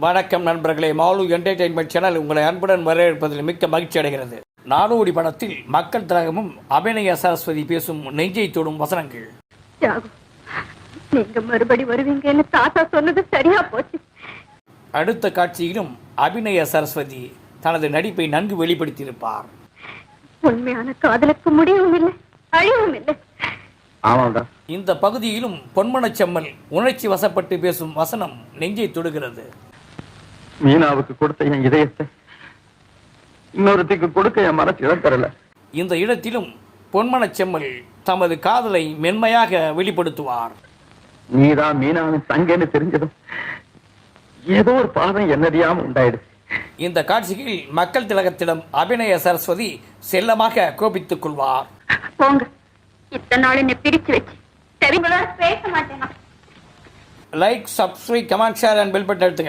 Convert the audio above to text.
வணக்கம் நண்பர்களே, mall entertainment channel உங்களை அன்புடன் வரவேற்பதில் மிக்க மகிழ்ச்சி அடைகிறது. நாடோடி படத்தில் மக்கள் திலகமும் அபிநய சரஸ்வதி பேசும் நெஞ்சை தொடும் வசனங்கள். நீங்க மறுபடி வருவீங்கன்னு தாத்தா சொன்னது சரியா போச்சு. அடுத்த காட்சியிலும் அபிநய சரஸ்வதி தனது நடிப்பை நன்கு வெளிப்படுத்தியிருப்பார். உண்மையான காதலுக்கு முடிவும் இல்லை, அழிவும் இல்லை. இந்த பகுதியிலும் பொன்மனச்செம்மல் உணர்ச்சி வசப்பட்டு பேசும் வசனம் நெஞ்சை தொடுகிறது. மீனாவுக்கு கொடுத்த என் இதயத்தை இன்னொருத்திக்கு கொடுக்க என் மனசு இடம் தரல. இந்த இடத்திலும் பொன்மனச்செம்மல் தமது காதலை மென்மையாக வெளிப்படுத்துவார். நீதான் மீனாவின் தங்கன்னு தெரிஞ்சதும் ஏதோ ஒரு பாதம் என்னதியாம உண்டாயிடுச்சு. இந்த காட்சியில் மக்கள் திலகத்திடம் அபிநய சரஸ்வதி செல்லமாக கோபித்துக் கொள்வார். போங்க, இத்தனை நாள் என்ன பிரிச்சு வச்சு பேச மாட்டேன். Like, subscribe, comment, share and bell button அழுத்துங்க.